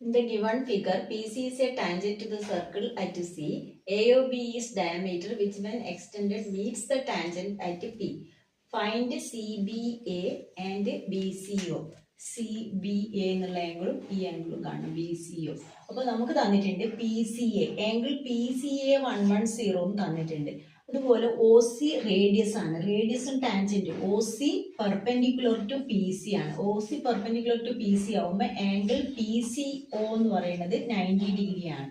In the given figure, PC is a tangent to the circle at C. AOB is diameter which when extended meets the tangent at P. Find CBA and BCO. CBA എന്നുള്ള ആംഗിളും ഈ ആംഗിളും കാണും BCO. അപ്പോൾ നമുക്ക് തന്നിട്ടുണ്ട് PCA. Angle PCA 110 തന്നിട്ടുണ്ട്. അതുപോലെ OC റേഡിയസ് ആണ്. റേഡിയസും ടാൻജന്റും OC പെർപെൻഡിക്കുലർ ടു PC ആണ്. OC പെർപെൻഡിക്കുലർ ടു PC ആവുമ്പോൾ ആംഗിൾ PCO എന്ന് പറയുന്നത് 90 ഡിഗ്രി ആണ്.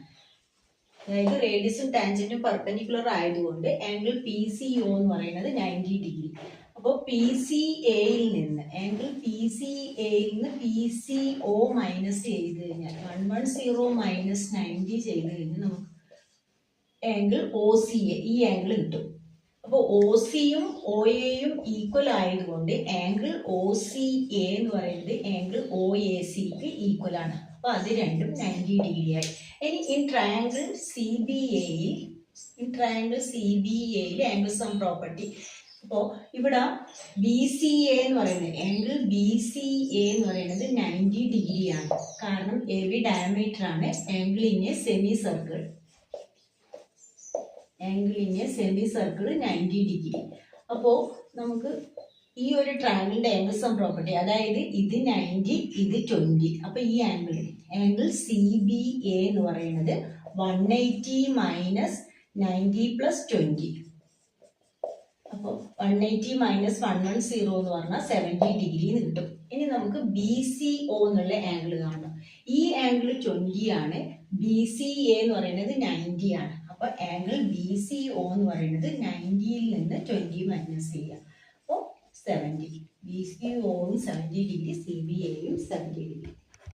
അതായത് റേഡിയസും ടാൻജന്റും പെർപെൻഡിക്കുലർ ആയതുകൊണ്ട് ആംഗിൾ PCO എന്ന് പറയുന്നത് 90 ഡിഗ്രി. അപ്പോൾ PCAയിൽ നിന്ന് ആംഗിൾ PCAയിൽ നിന്ന് PCO മൈനസ് ചെയ്ത് കഴിഞ്ഞാൽ 110 മൈനസ് 90 ചെയ്ത് കഴിഞ്ഞാൽ നമുക്ക് ആംഗിൾ OCA ഈ ആംഗിൾ കിട്ടും. അപ്പോൾ OCയും OAയും ഈക്വൽ ആയതുകൊണ്ട് ആംഗിൾ OCA എന്ന് പറയുന്നത് ആംഗിൾ OACക്ക് ഈക്വൽ ആണ്. അപ്പോൾ അത് രണ്ടും 90 ഡിഗ്രി ആയി. ഇനി ഇൻ ട്രയാംഗിൾ CBAയിൽ ആംഗിൾ സം പ്രോപ്പർട്ടി. അപ്പോൾ ഇവിടെ BCA എന്ന് പറയുന്നത് ആംഗിൾ BCA എന്ന് പറയുന്നത് 90 ഡിഗ്രി ആണ്. കാരണം AB ഡയമീറ്റർ ആണ്. Angle in A semi circle 90 degree. അപ്പോൾ നമുക്ക് ഈ ഒരു ട്രയാംഗിളിന്റെ ആംഗിൾ സം പ്രോപ്പർട്ടി, അതായത് ഇത് 90 ഇത് 20. അപ്പോൾ ഈ ആംഗിൾ CBA എന്ന് പറയുന്നത് 180 മൈനസ് 90 പ്ലസ് 20. അപ്പോൾ 180 മൈനസ് 110 എന്ന് പറഞ്ഞാൽ 70 ഡിഗ്രി എന്ന് കിട്ടും. ഇനി നമുക്ക് BCO എന്നുള്ള ആംഗിൾ കാണണം. ഈ ആംഗിൾ 20 ആണ്. BCA എന്ന് പറയുന്നത് 90 ആണ്. അപ്പോൾ ആംഗിൾ BCO എന്ന് പറയുന്നത് 90യിൽ നിന്ന് 20 മൈനസ് ചെയ്യുക. അപ്പോൾ 70. BCOയും 70 ഡിഗ്രി, CBAയും 70 ഡിഗ്രി.